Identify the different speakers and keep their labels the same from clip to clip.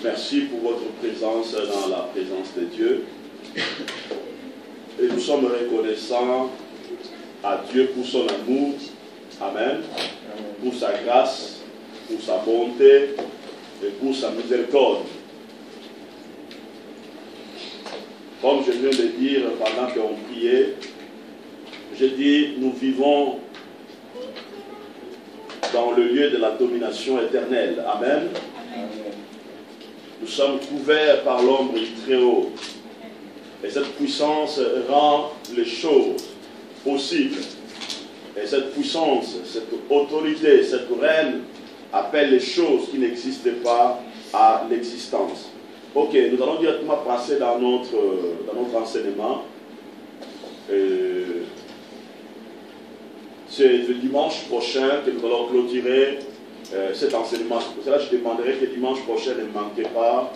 Speaker 1: Merci pour votre présence dans la présence de Dieu. Et nous sommes reconnaissants à Dieu pour son amour. Amen. Pour sa grâce, pour sa bonté et pour sa miséricorde. Comme je viens de dire pendant qu'on priait, je dis, nous vivons dans le lieu de la domination éternelle. Amen. Nous sommes couverts par l'ombre du Très-Haut. Et cette puissance rend les choses possibles. Et cette puissance, cette autorité, cette reine appelle les choses qui n'existaient pas à l'existence. Ok, nous allons directement passer dans notre enseignement. C'est le dimanche prochain que nous allons clôturer cet enseignement. C'est pour cela que je demanderai que dimanche prochain ne manquez pas.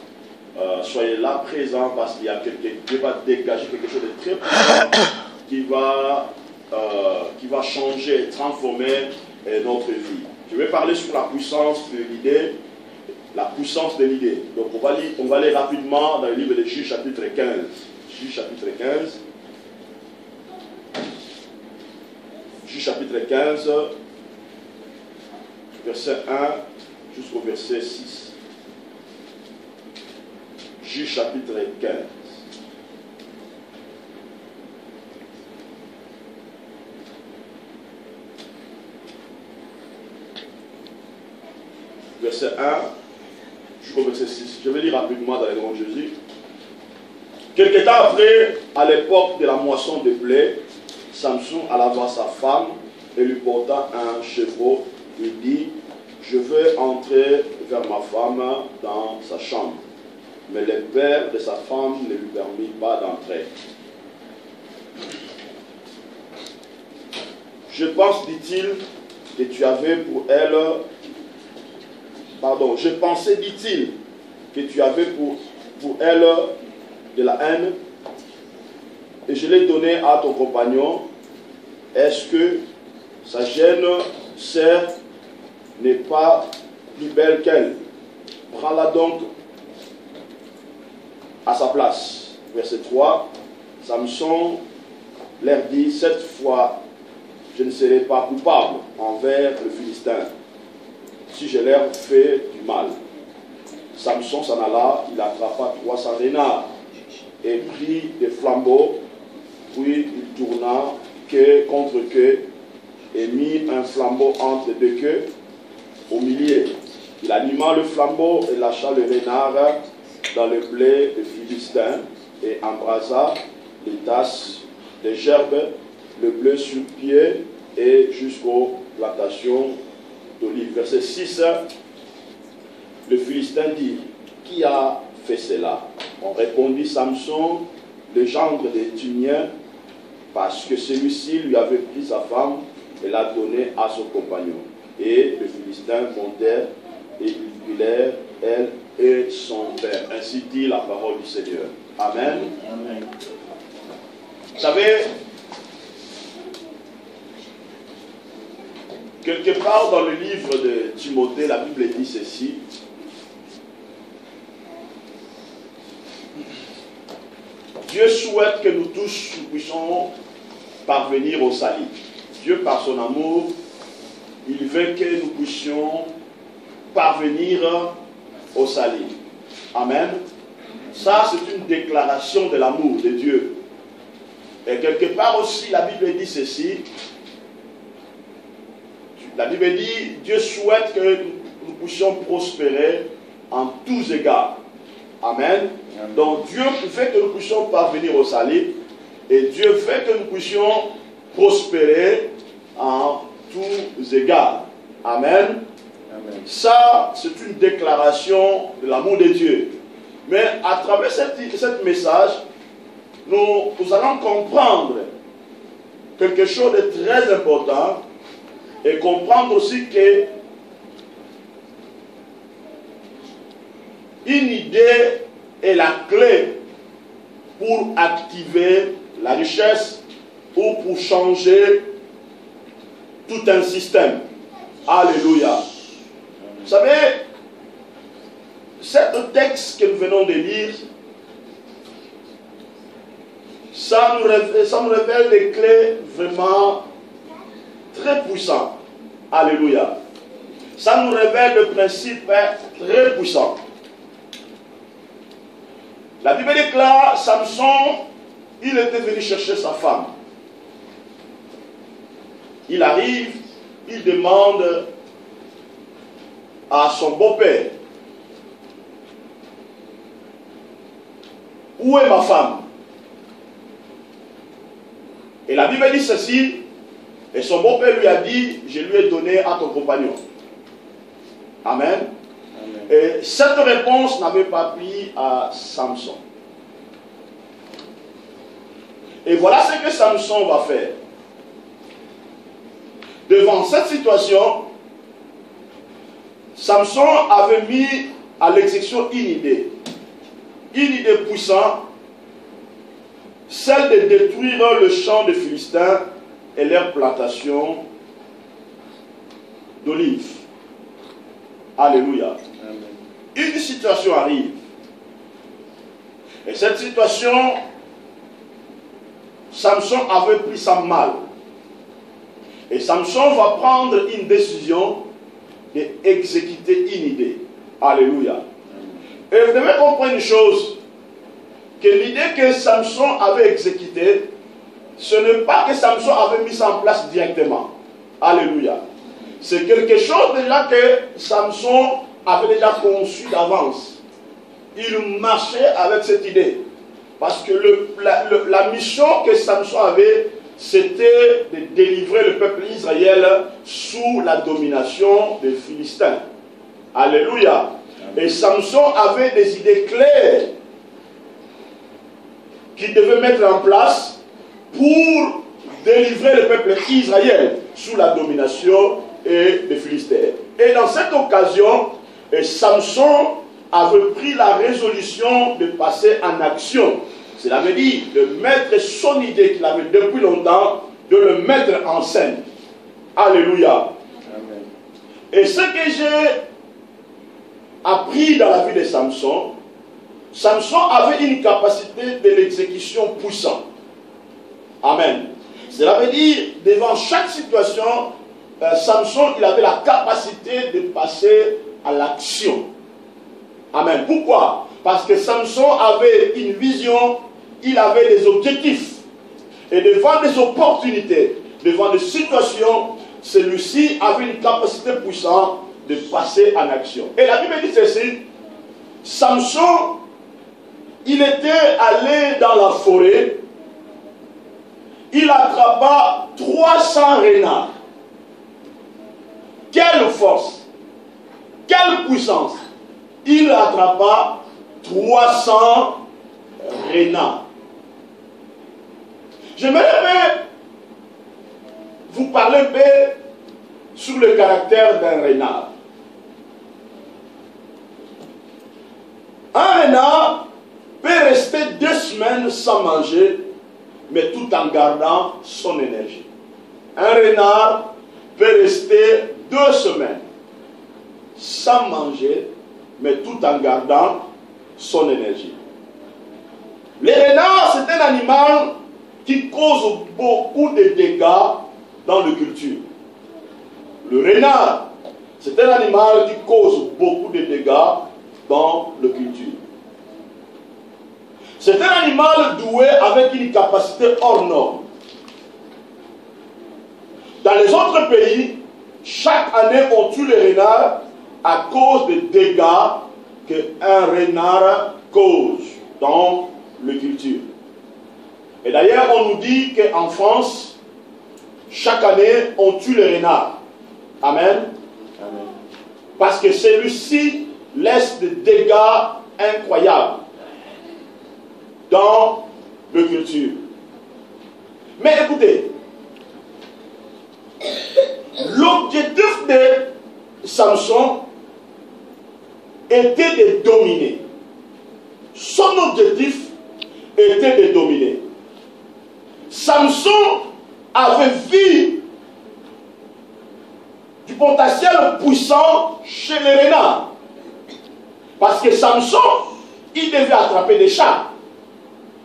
Speaker 1: Soyez là présents parce qu'il y a quelqu'un qui va dégager quelque chose de très puissant qui va changer, transformer notre vie. Je vais parler sur la puissance de l'idée. La puissance de l'idée. Donc on va aller rapidement dans le livre de Juge chapitre 15. Juge chapitre 15. Juge chapitre 15, verset 1 jusqu'au verset 6. Juge chapitre 15. Verset 1 jusqu'au verset 6. Je vais lire rapidement dans le nom de Jésus. Quelque temps après, à l'époque de la moisson de blé, Samson alla voir sa femme et lui porta un chevreau. Il dit, je veux entrer vers ma femme dans sa chambre. Mais le père de sa femme ne lui permit pas d'entrer. Je pense, dit-il, que tu avais pour elle... Pardon, je pensais, dit-il, que tu avais pour elle de la haine et je l'ai donné à ton compagnon. Est-ce que sa gêne, certes, n'est pas plus belle qu'elle? Prends-la donc à sa place. Verset 3. Samson leur dit, cette fois, je ne serai pas coupable envers le Philistin, si je leur fais du mal. Samson s'en alla, il attrapa 300 renards et prit des flambeaux, puis il tourna queue contre queue et mit un flambeau entre deux queues au milieu. Il anima le flambeau et lâcha le renard dans le blé de Philistin et embrasa les tasses de gerbes, le blé sur pied et jusqu'aux plantations d'olives. Verset 6, le Philistin dit, qui a fait cela? On répondit, Samson, le gendre des Thumiens, parce que celui-ci lui avait pris sa femme et l'a donnée à son compagnon. Et les Philistins montèrent et ils brûlèrent elle et son père. Ainsi dit la parole du Seigneur. Amen. Amen. Vous savez, quelque part dans le livre de Timothée, la Bible dit ceci. Dieu souhaite que nous tous nous puissions parvenir au salut. Dieu, par son amour, il veut que nous puissions parvenir au salut. Amen. Ça, c'est une déclaration de l'amour de Dieu. Et quelque part aussi, la Bible dit ceci. La Bible dit, Dieu souhaite que nous puissions prospérer en tous égards. Amen. Amen. Donc Dieu fait que nous puissions parvenir au salut et Dieu fait que nous puissions prospérer en tous égards. Amen. Amen. Ça, c'est une déclaration de l'amour de Dieu. Mais à travers ce message, nous allons comprendre quelque chose de très important et comprendre aussi que une idée est la clé pour activer la richesse ou pour changer tout un système. Alléluia. Vous savez, ce texte que nous venons de lire, ça nous révèle des clés vraiment très puissants. Alléluia. Ça nous révèle des principes très puissants. La Bible déclare, Samson, il était venu chercher sa femme. Il arrive, il demande à son beau-père, où est ma femme? Et la Bible dit ceci, et son beau-père lui a dit, je lui ai donné à ton compagnon. Amen. Amen. Et cette réponse n'avait pas plu à Samson. Et voilà ce que Samson va faire. Devant cette situation, Samson avait mis à l'exécution une idée puissante, celle de détruire le champ des Philistins et leur plantation d'olives. Alléluia. Amen. Une situation arrive. Et cette situation, Samson avait pris ça mal. Et Samson va prendre une décision d'exécuter une idée. Alléluia. Amen. Et vous devez comprendre une chose, que l'idée que Samson avait exécutée, ce n'est pas que Samson avait mis ça en place directement. Alléluia. C'est quelque chose déjà que Samson avait déjà conçu d'avance. Il marchait avec cette idée. Parce que la mission que Samson avait, c'était de délivrer le peuple d'Israël sous la domination des Philistins. Alléluia. Et Samson avait des idées claires qu'il devait mettre en place pour délivrer le peuple d'Israël sous la domination des Philistins. Et dans cette occasion, Samson avait pris la résolution de passer en action. Cela veut dire de mettre son idée qu'il avait depuis longtemps, de le mettre en scène. Alléluia. Amen. Et ce que j'ai appris dans la vie de Samson, Samson avait une capacité de l'exécution puissante. Amen. Cela veut dire, devant chaque situation, Samson, il avait la capacité de passer à l'action. Amen. Pourquoi? Parce que Samson avait une vision, il avait des objectifs. Et devant des opportunités, devant des situations, celui-ci avait une capacité puissante de passer en action. Et la Bible dit ceci, Samson, il était allé dans la forêt, il attrapa 300 renards. Quelle force, quelle puissance! Il attrapa 300 renards. J'aimerais vous parler un peu sur le caractère d'un renard. Un renard peut rester 2 semaines sans manger, mais tout en gardant son énergie. Un renard peut rester 2 semaines sans manger, mais tout en gardant son énergie. Le renard, c'est un animal qui cause beaucoup de dégâts dans la culture. Le renard, c'est un animal qui cause beaucoup de dégâts dans la culture. C'est un animal doué avec une capacité hors norme. Dans les autres pays, chaque année, on tue les renards à cause des dégâts qu'un renard cause dans la culture. Et d'ailleurs, on nous dit qu'en France, chaque année, on tue les renards. Amen. Amen. Parce que celui-ci laisse des dégâts incroyables dans la culture. Mais écoutez, l'objectif de Samson était de dominer. Son objectif était de dominer. Samson avait vu du potentiel puissant chez les renards. Parce que Samson, il devait attraper des chats.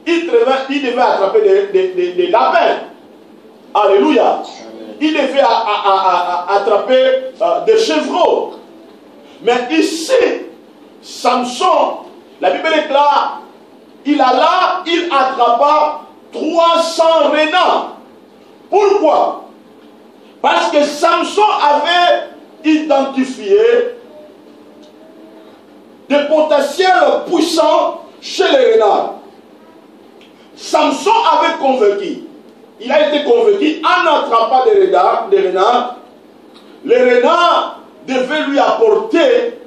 Speaker 1: Il devait attraper des lapins. Alléluia. Il devait attraper des chevreaux. Mais ici, Samson, la Bible déclare, il attrapa 300 renards. Pourquoi? Parce que Samson avait identifié des potentiels puissants chez les renards. Samson avait convaincu, il a été convaincu en attrapant des renards, les renards devaient lui apporter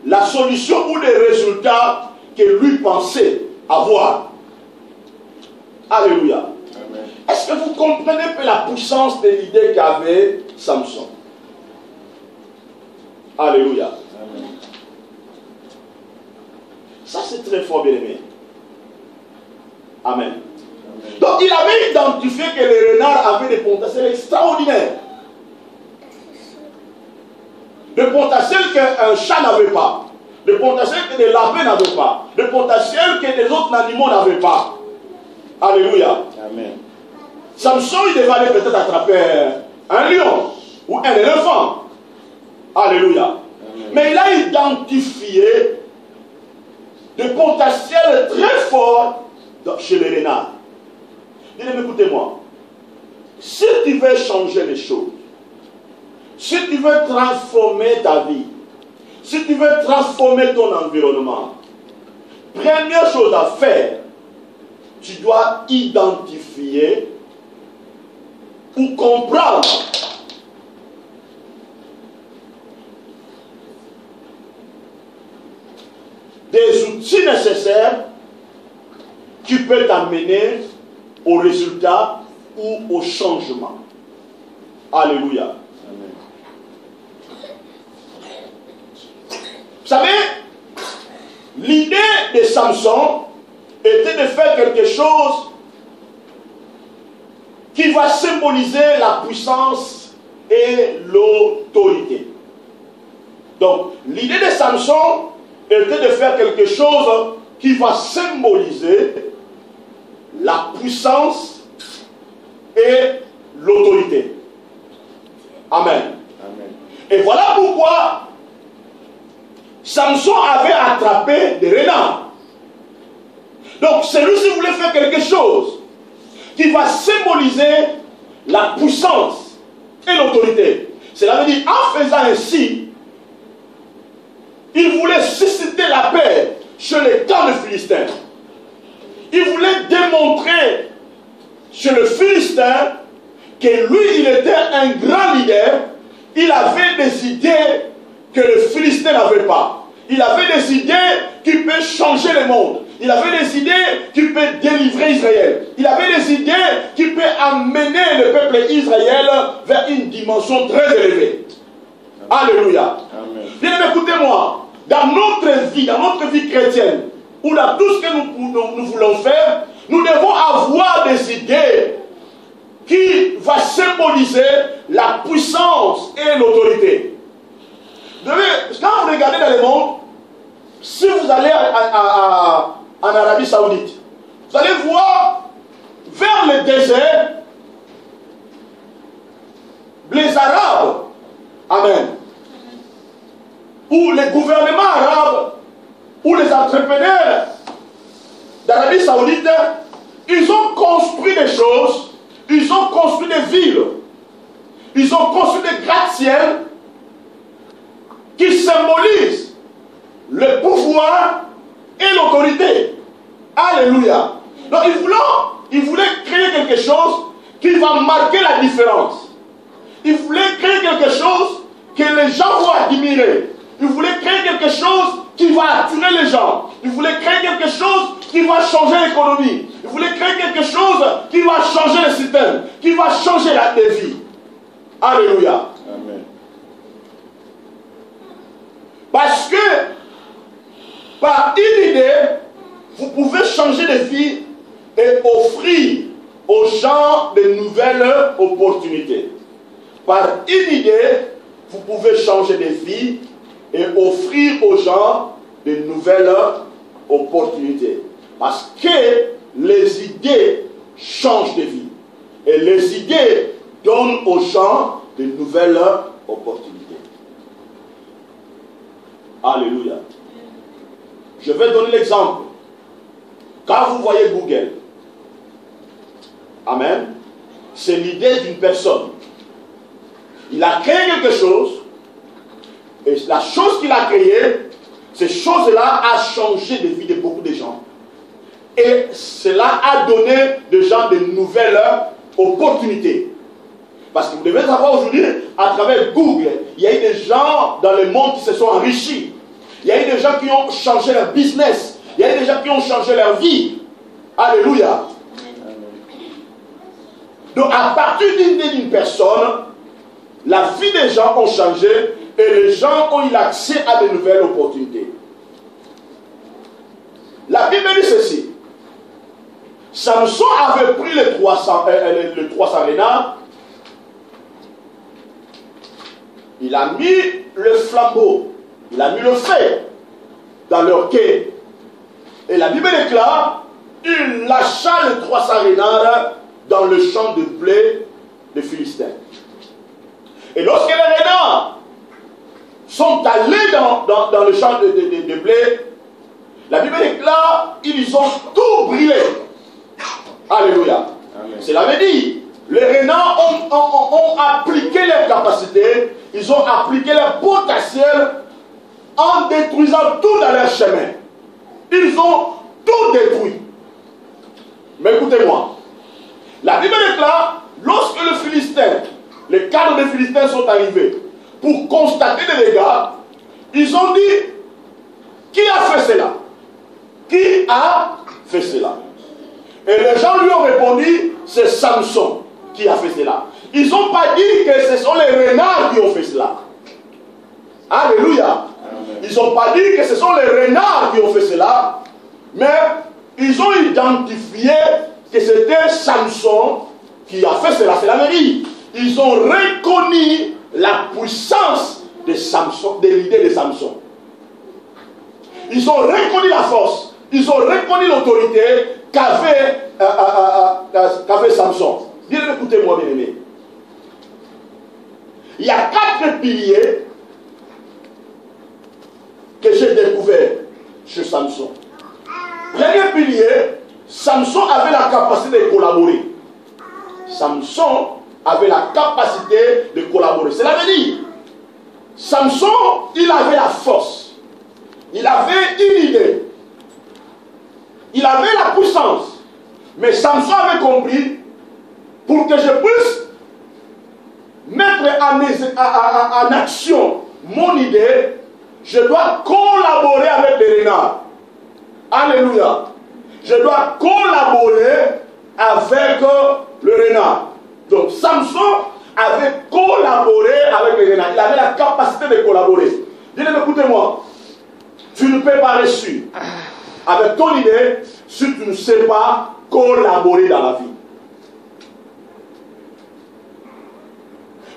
Speaker 1: la solution ou les résultats que lui pensait avoir. Alléluia. Est-ce que vous comprenez un peu la puissance de l'idée qu'avait Samson? Alléluia. Amen. Ça c'est très fort, bien aimé. Amen. Amen. Donc il avait identifié que les renards avaient des potentiels extraordinaires. Des potentiels qu'un chat n'avait pas. Des potentiels que des lapins n'avaient pas. Des potentiels que des autres animaux n'avaient pas. Alléluia. Amen. Samson, il devait aller peut-être attraper un lion ou un éléphant. Alléluia. Amen. Mais il a identifié des potentiels très forts chez les renards. Écoutez-moi. Si tu veux changer les choses, si tu veux transformer ta vie, si tu veux transformer ton environnement, première chose à faire, tu dois identifier ou comprendre des outils nécessaires qui peuvent t'amener au résultat ou au changement. Alléluia. Amen. Vous savez, l'idée de Samson était de faire quelque chose qui va symboliser la puissance et l'autorité. Donc, l'idée de Samson était de faire quelque chose qui va symboliser la puissance et l'autorité. Amen. Amen. Et voilà pourquoi Samson avait attrapé des renards. Donc, celui-ci voulait faire quelque chose qui va symboliser la puissance et l'autorité. Cela veut dire, en faisant ainsi, il voulait susciter la paix chez les camps de Philistins. Il voulait démontrer chez le Philistin que lui, il était un grand leader. Il avait des idées que le Philistin n'avait pas. Il avait des idées qui peuvent changer le monde. Il avait des idées qui peuvent délivrer Israël. Il avait des idées qui peuvent amener le peuple Israël vers une dimension très élevée. Amen. Alléluia. Amen. Bien, écoutez-moi. Dans notre vie chrétienne, ou dans tout ce que nous voulons faire, nous devons avoir des idées qui vont symboliser la puissance et l'autorité. Quand vous regardez dans le monde, si vous allez en Arabie Saoudite, vous allez voir vers le désert les Arabes, amen, ou les gouvernements arabes, ou les entrepreneurs d'Arabie Saoudite, ils ont construit des choses, ils ont construit des villes, ils ont construit des gratte-ciels qui symbolisent le pouvoir et l'autorité. Alléluia. Donc ils voulaient créer quelque chose qui va marquer la différence. Ils voulaient créer quelque chose que les gens vont admirer. Ils voulaient créer quelque chose qui va attirer les gens. Ils voulaient créer quelque chose qui va changer l'économie. Ils voulaient créer quelque chose qui va changer le système, qui va changer la vie. Alléluia. Amen. Parce que par une idée, vous pouvez changer de vie et offrir aux gens de nouvelles opportunités. Par une idée, vous pouvez changer de vie et offrir aux gens de nouvelles opportunités. Parce que les idées changent de vie. Et les idées donnent aux gens de nouvelles opportunités. Alléluia. Je vais donner l'exemple. Quand vous voyez Google, amen, c'est l'idée d'une personne. Il a créé quelque chose, et la chose qu'il a créée, ces choses-là a changé de vie de beaucoup de gens. Et cela a donné de gens de nouvelles opportunités. Parce que vous devez savoir aujourd'hui, à travers Google, il y a eu des gens dans le monde qui se sont enrichis. Il y a eu des gens qui ont changé leur business. Il y a eu des gens qui ont changé leur vie. Alléluia. Donc à partir d'une personne, la vie des gens ont changé et les gens ont eu accès à de nouvelles opportunités. La Bible dit ceci. Samson avait pris les 300 renards. Il a mis le flambeau, il a mis le feu dans leur quai. Et la Bible déclare, il lâcha les 300 renards dans le champ de blé des Philistins. Et lorsque les renards sont allés dans le champ de blé, la Bible déclare, ils ont tout brûlé. Alléluia. Cela veut dire, les renards ont appliqué leur capacité, ils ont appliqué leur potentiel en détruisant tout dans leur chemin. Ils ont tout détruit. Mais écoutez-moi, la Bible déclare, lorsque les cadres des Philistins sont arrivés pour constater des dégâts, ils ont dit, qui a fait cela? Qui a fait cela? Et les gens lui ont répondu, c'est Samson qui a fait cela. Ils n'ont pas dit que ce sont les renards qui ont fait cela. Alléluia. Ils n'ont pas dit que ce sont les renards qui ont fait cela, mais ils ont identifié que c'était Samson qui a fait cela. C'est la vérité. Ils ont reconnu la puissance de Samson, de l'idée de Samson. Ils ont reconnu la force. Ils ont reconnu l'autorité qu'avait Samson. Dites-le, écoutez-moi, bien aimé. Il y a 4 piliers que j'ai découverts chez Samson. Premier pilier, Samson avait la capacité de collaborer. Samson avait la capacité de collaborer. Cela veut dire, Samson, il avait la force. Il avait une idée. Il avait la puissance. Mais Samson avait compris, pour que je puisse mettre en action mon idée, je dois collaborer avec les renards. Alléluia. Je dois collaborer avec le renard. Donc Samson avait collaboré avec les renards. Il avait la capacité de collaborer. Dites-le, écoutez-moi. Tu ne peux pas réussir avec ton idée si tu ne sais pas collaborer dans la vie.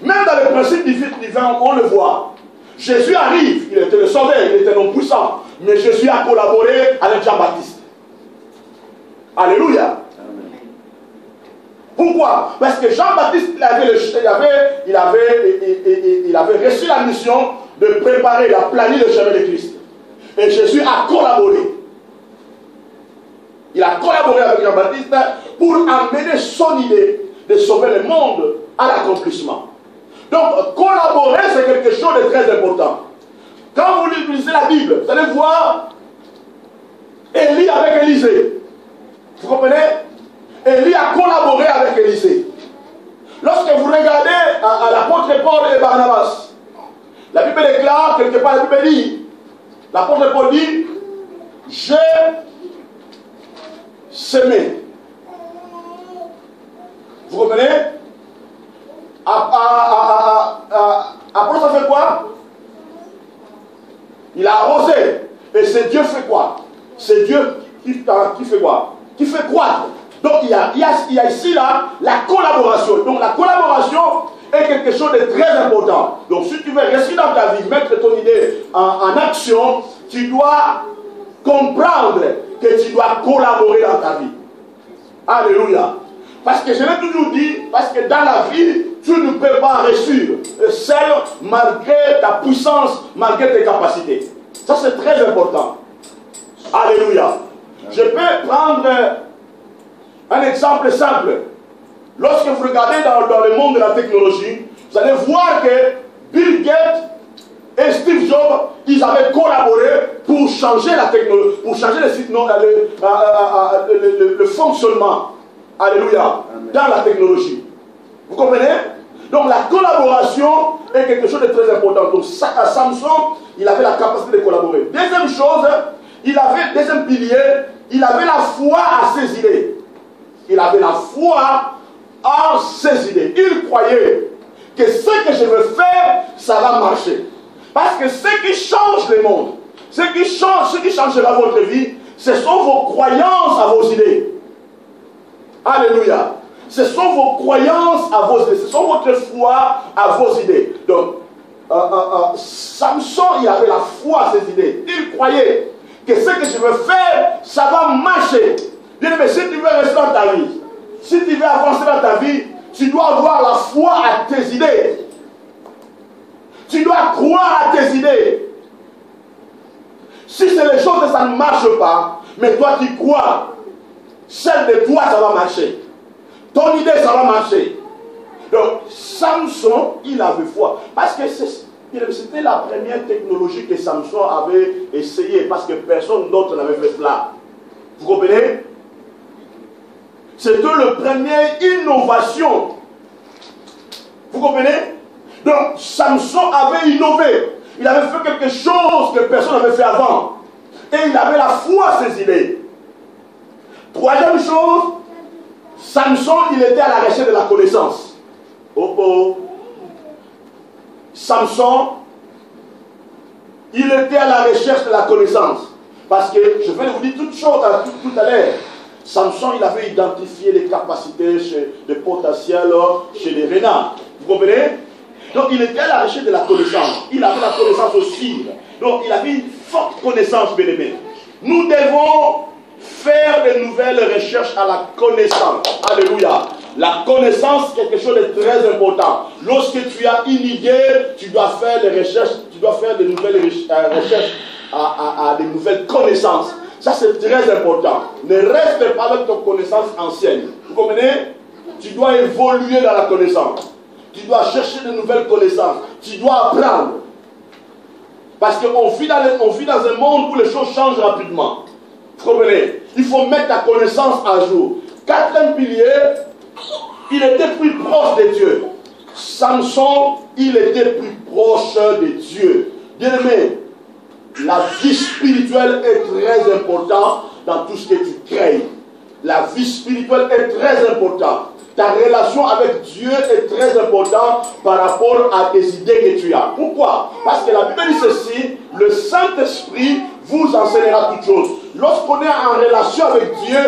Speaker 1: Même dans les principes divins, on le voit. Jésus arrive, il était le sauveur, il était non puissant. Mais Jésus a collaboré avec Jean-Baptiste. Alléluia. Amen. Pourquoi? Parce que Jean-Baptiste, il avait reçu la mission de préparer, la planier le chemin de Christ. Et Jésus a collaboré. Il a collaboré avec Jean-Baptiste pour amener son idée de sauver le monde à l'accomplissement. Donc, collaborer, c'est quelque chose de très important. Quand vous lisez la Bible, vous allez voir Élie avec Élisée. Vous comprenez? Élie a collaboré avec Élisée. Lorsque vous regardez à l'apôtre Paul et Barnabas, la Bible déclare, quelque part, la Bible dit, l'apôtre Paul dit, j'ai semé. Vous comprenez? Apôtre, ça fait quoi? Il a arrosé. Et c'est Dieu fait quoi? C'est Dieu qui fait quoi? Qui fait croître. Donc il y a ici là la collaboration. Donc la collaboration est quelque chose de très important. Donc si tu veux réussir dans ta vie, mettre ton idée en action, tu dois comprendre que tu dois collaborer dans ta vie. Alléluia. Parce que je l'ai toujours dit, parce que dans la vie, tu ne peux pas réussir seul malgré ta puissance, malgré tes capacités. Ça, c'est très important. Alléluia. Je peux prendre un exemple simple. Lorsque vous regardez dans le monde de la technologie, vous allez voir que Bill Gates et Steve Jobs, ils avaient collaboré pour changer la technologie, pour changer le fonctionnement. Alléluia. Dans la technologie. Vous comprenez? Donc la collaboration est quelque chose de très important. Donc Samson, il avait la capacité de collaborer. Deuxième chose, deuxième pilier, il avait la foi à ses idées. Il avait la foi en ses idées. Il croyait que ce que je veux faire, ça va marcher. Parce que ce qui change le monde, ce qui changera votre vie, ce sont vos croyances à vos idées. Alléluia. Ce sont vos croyances à vos idées. Ce sont votre foi à vos idées. Donc, Samson, il avait la foi à ses idées. Il croyait que ce que je veux faire, ça va marcher. Bien, mais si tu veux rester dans ta vie, si tu veux avancer dans ta vie, tu dois avoir la foi à tes idées. Tu dois croire à tes idées. Si c'est les choses que ça ne marche pas, mais toi tu crois, celle de toi ça va marcher. Ton idée ça va marcher. Donc Samson, il avait foi. Parce que c'était la première technologie que Samson avait essayé. Parce que personne d'autre n'avait fait cela. Vous comprenez? C'était le premier innovation. Vous comprenez? Donc Samson avait innové. Il avait fait quelque chose que personne n'avait fait avant. Et il avait la foi à ses idées. Troisième chose, Samson, il était à la recherche de la connaissance. Samson, il était à la recherche de la connaissance. Parce que, je vais vous dire tout à l'heure, Samson, il avait identifié les capacités, les potentiels chez les renards. Vous comprenez? Donc, il était à la recherche de la connaissance. Il avait la connaissance aussi. Donc, il avait une forte connaissance, bien aimé. Nous devons faire de nouvelles recherches à la connaissance. Alléluia. La connaissance, quelque chose de très important. Lorsque tu as une idée, tu dois faire des recherches, tu dois faire de nouvelles recherches à de nouvelles connaissances. Ça, c'est très important. Ne reste pas avec ton connaissance ancienne. Vous comprenez? Tu dois évoluer dans la connaissance. Tu dois chercher de nouvelles connaissances. Tu dois apprendre. Parce qu'on vit dans un monde où les choses changent rapidement. Vous comprenez? Il faut mettre ta connaissance à jour. Quatrième pilier, il était plus proche de Dieu. Samson, il était plus proche de Dieu. Bien-aimé, la vie spirituelle est très importante dans tout ce que tu crées. La vie spirituelle est très importante. Ta relation avec Dieu est très importante par rapport à tes idées que tu as. Pourquoi? Parce que la Bible dit ceci, le Saint-Esprit vous enseignera toutes choses. Lorsqu'on est en relation avec Dieu,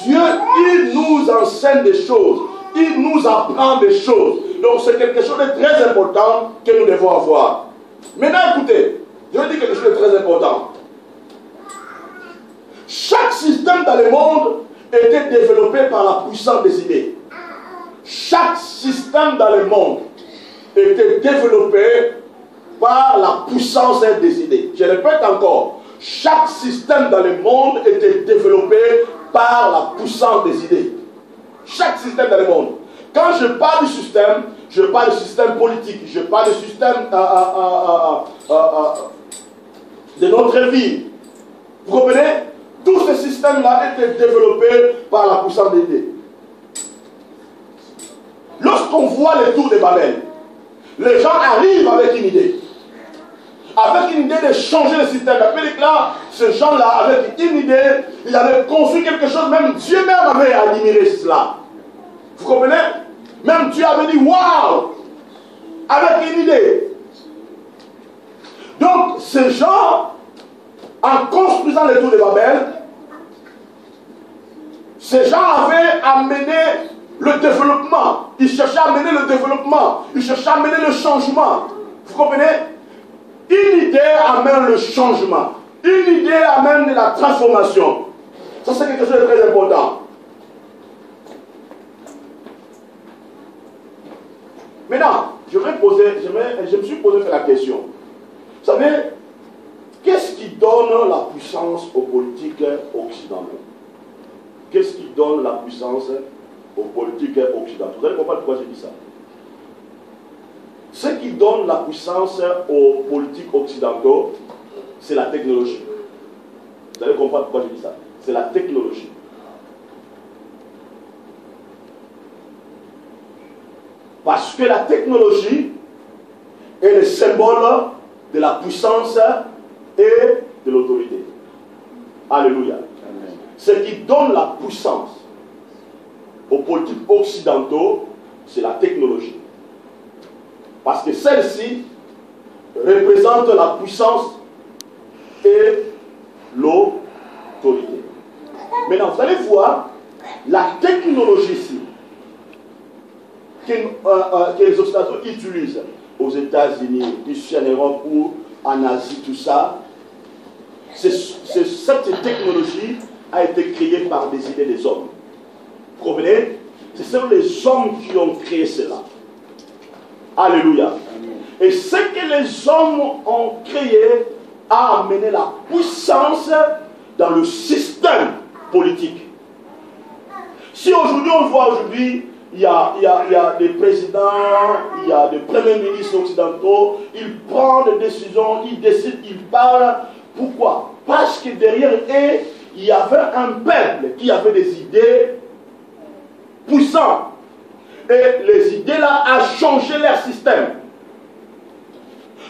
Speaker 1: Dieu, il nous enseigne des choses. Il nous apprend des choses. Donc c'est quelque chose de très important que nous devons avoir. Maintenant écoutez, je vais dire quelque chose de très important. Chaque système dans le monde était développé par la puissance des idées. Chaque système dans le monde était développé par la puissance des idées. Je répète encore, chaque système dans le monde était développé par la puissance des idées. Chaque système dans le monde. Quand je parle du système, je parle du système politique, je parle du système de notre vie. Vous comprenez? Tous ces systèmes-là étaient développés par la puissance des idées. Lorsqu'on voit les tours de Babel, les gens arrivent avec une idée. Avec une idée de changer le système. Appelez là, ces gens-là, avec une idée, ils avaient construit quelque chose, même Dieu même avait admiré cela. Vous comprenez? Même Dieu avait dit, waouh! Avec une idée. Donc, ces gens, en construisant les tours de Babel, ces gens avaient amené le développement. Ils cherchaient à amener le développement. Ils cherchaient à amener le changement. Vous comprenez? Une idée amène le changement. Une idée amène de la transformation. Ça, c'est quelque chose de très important. Maintenant, je me suis posé la question. Vous savez, qu'est-ce qui donne la puissance aux politiques occidentaux? Qu'est-ce qui donne la puissance aux politiques occidentaux? Vous allez comprendre pourquoi j'ai dit ça. Ce qui donne la puissance aux politiques occidentaux, c'est la technologie. Vous allez comprendre pourquoi j'ai dit ça. C'est la technologie. Parce que la technologie est le symbole de la puissance et de l'autorité. Alléluia. Amen. Ce qui donne la puissance aux politiques occidentaux, c'est la technologie. Parce que celle-ci représente la puissance et l'autorité. Maintenant, vous allez voir la technologie ici que les Occidentaux utilisent aux États-Unis, ici en Europe ou en Asie, tout ça. Cette technologie a été créée par des idées des hommes. Vous comprenez? Ce sont les hommes qui ont créé cela. Alléluia. Amen. Et ce que les hommes ont créé a amené la puissance dans le système politique. Si aujourd'hui on voit aujourd'hui, il y a des présidents, il y a des premiers ministres occidentaux, ils prennent des décisions, ils décident, ils parlent. Pourquoi? Parce que derrière eux, il y avait un peuple qui avait des idées puissantes. Et les idées-là ont changé leur système.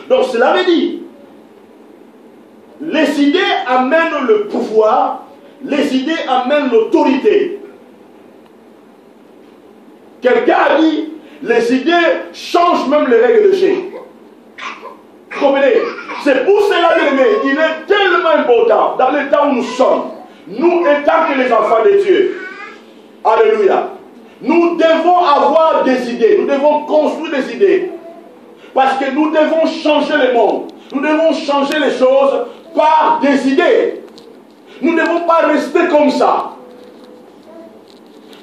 Speaker 1: Donc cela veut dire, les idées amènent le pouvoir, les idées amènent l'autorité. Quelqu'un a dit, les idées changent même les règles de jeu. Vous comprenez? C'est pour cela, bien aimé, il est tellement important, dans le temps où nous sommes, nous étant que les enfants de Dieu, alléluia, nous devons avoir des idées, nous devons construire des idées, parce que nous devons changer le monde, nous devons changer les choses par des idées. Nous ne devons pas rester comme ça.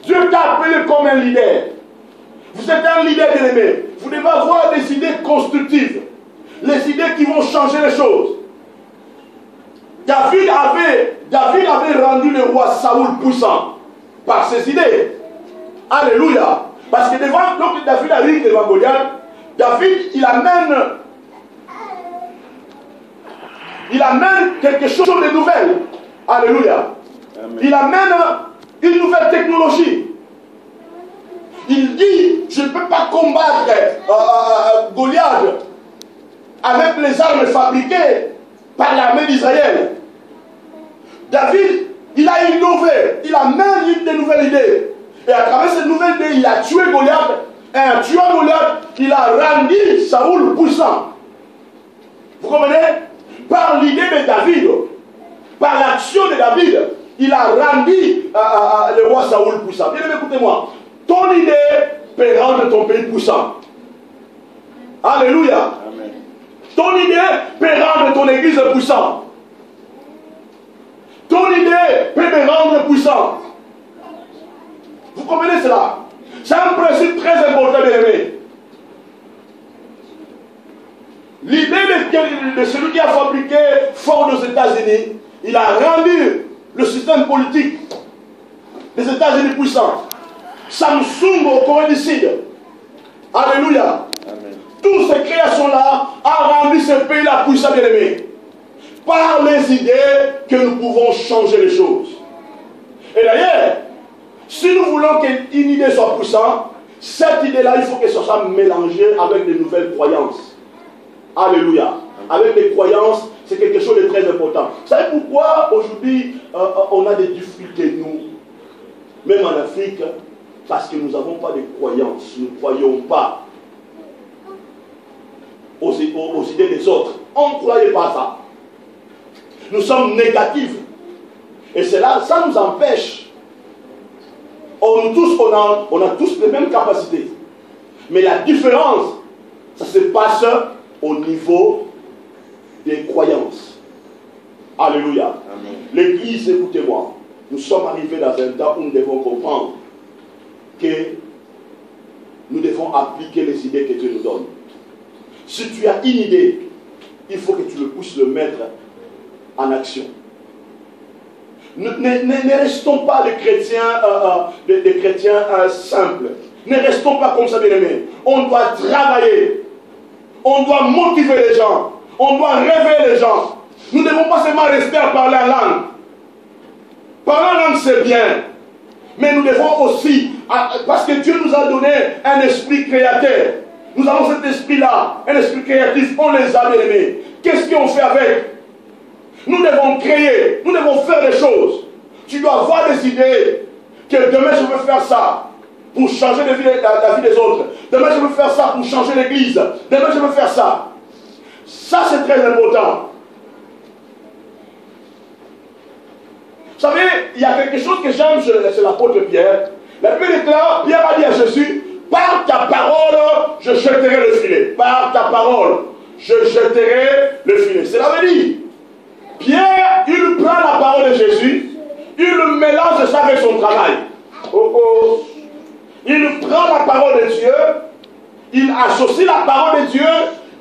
Speaker 1: Dieu t'a appelé comme un leader. Vous êtes un leader bien-aimé. Vous devez avoir des idées constructives. Les idées qui vont changer les choses. David avait rendu le roi Saoul puissant par ses idées. Alléluia. Parce que devant, donc David arrive devant Goliath, David, il amène quelque chose de nouvel. Alléluia. Amen. Il amène une nouvelle technologie. Il dit, je ne peux pas combattre Goliath avec les armes fabriquées par l'armée d'Israël. David, il a innové, il amène une nouvelle idée. Et à travers cette nouvelle idée, il a tué Goliath. Et en tuant Goliath, il a rendu Saoul puissant. Vous comprenez? Par l'idée de David, par l'action de David, il a rendu le roi Saoul puissant. Bien aimé, écoutez-moi. Ton idée peut rendre ton pays puissant. Alléluia. Amen. Ton idée peut rendre ton église puissante. Ton idée peut te rendre puissant. Vous comprenez cela? C'est un principe très important, bien aimé. L'idée de celui qui a fabriqué Ford aux États-Unis, il a rendu le système politique des États-Unis puissant. Samsung au Corée du Sud. Alléluia. Amen. Toutes ces créations-là ont rendu ce pays-là puissant, bien aimé. Par les idées que nous pouvons changer les choses. Et d'ailleurs, si nous voulons qu'une idée soit puissante, cette idée-là, il faut qu'elle soit mélangée avec de nouvelles croyances. Alléluia. Avec des croyances, c'est quelque chose de très important. Vous savez pourquoi aujourd'hui on a des difficultés, nous, même en Afrique? Parce que nous n'avons pas de croyances. Nous ne croyons pas aux idées des autres. On ne croyait pas ça. Nous sommes négatifs. Et cela, ça nous empêche. On a tous les mêmes capacités. Mais la différence, ça se passe au niveau des croyances. Alléluia. L'Église, écoutez-moi, nous sommes arrivés dans un temps où nous devons comprendre que nous devons appliquer les idées que Dieu nous donne. Si tu as une idée, il faut que tu puisses le mettre en action. Ne restons pas des chrétiens simples. Ne restons pas comme ça, bien-aimés. On doit travailler. On doit motiver les gens. On doit réveiller les gens. Nous ne devons pas seulement rester à parler en langue. Parler en langue, c'est bien. Mais nous devons aussi, parce que Dieu nous a donné un esprit créateur. Nous avons cet esprit-là, un esprit créatif. On les a bien-aimés. Qu'est-ce qu'on fait avec? Nous devons créer. Nous devons faire des choses. Tu dois avoir des idées. Que demain, je veux faire ça pour changer la vie des autres. Demain, je veux faire ça pour changer l'église. Demain, je veux faire ça. Ça, c'est très important. Vous savez, il y a quelque chose que j'aime chez l'apôtre Pierre. La Bible déclare, Pierre a dit à Jésus, par ta parole, je jetterai le filet. Par ta parole, je jetterai le filet. Cela veut dire, Pierre, il prend la parole de Jésus, il mélange ça avec son travail. Il prend la parole de Dieu, il associe la parole de Dieu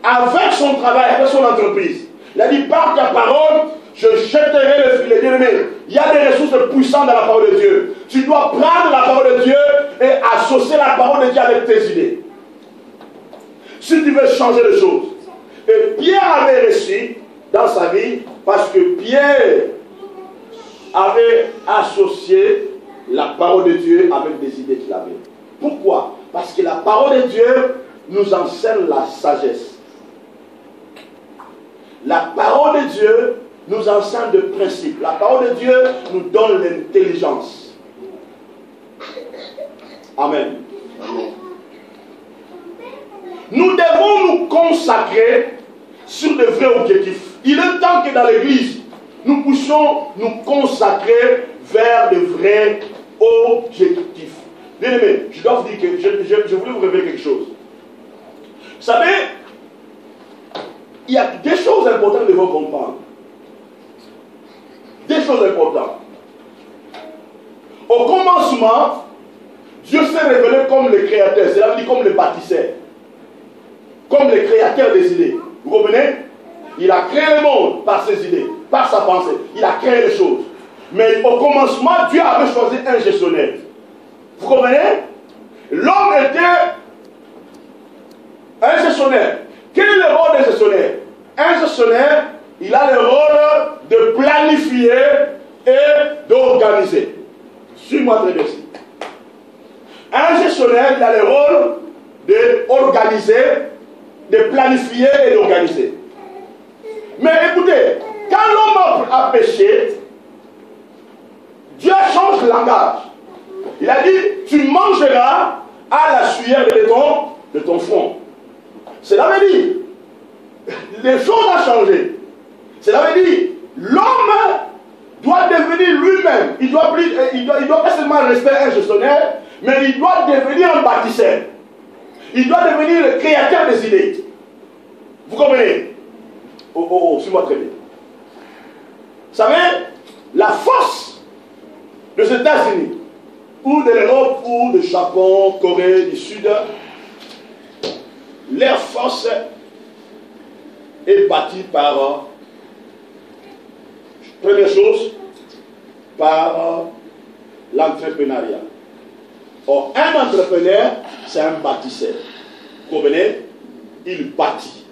Speaker 1: avec son travail, avec son entreprise. Il a dit, par ta parole, je jetterai le filet. Bien-aimé, il y a des ressources puissantes dans la parole de Dieu. Tu dois prendre la parole de Dieu et associer la parole de Dieu avec tes idées. Si tu veux changer les choses. Et Pierre avait réussi dans sa vie parce que Pierre avait associé la parole de Dieu avec des idées qu'il avait. Pourquoi? Parce que la parole de Dieu nous enseigne la sagesse. La parole de Dieu nous enseigne des principes. La parole de Dieu nous donne l'intelligence. Amen. Amen. Nous devons nous consacrer sur de vrais objectifs. Il est temps que dans l'église, nous puissions nous consacrer vers de vrais objectifs. Bien aimé, je dois vous dire que je voulais vous révéler quelque chose. Vous savez, il y a des choses importantes que nous devons comprendre. Des choses importantes. Au commencement, Dieu s'est révélé comme le créateur, cela veut dire comme le bâtisseur, comme le créateur des idées. Vous comprenez? Il a créé le monde par ses idées, par sa pensée. Il a créé les choses. Mais au commencement, Dieu avait choisi un gestionnaire. Vous comprenez? L'homme était un gestionnaire. Quel est le rôle d'un gestionnaire? Un gestionnaire, il a le rôle de planifier et d'organiser. Suis-moi très bien ici. Un gestionnaire, il a le rôle d'organiser, de planifier et d'organiser. Mais écoutez, quand l'homme a péché, Dieu change le langage. Il a dit, tu mangeras à la sueur de ton front. Cela veut dire, les choses ont changé. Cela veut dire, l'homme doit devenir lui-même. Il doit pas seulement rester un gestionnaire, mais il doit devenir un bâtisseur. Il doit devenir le créateur des idées. Vous comprenez? Suis-moi très bien. Vous savez, la force des États-Unis, ou de l'Europe, ou du Japon, Corée du Sud, leur force est bâtie par, première chose, par l'entrepreneuriat. Or, un entrepreneur, c'est un bâtisseur. Vous comprenez? Il bâtit.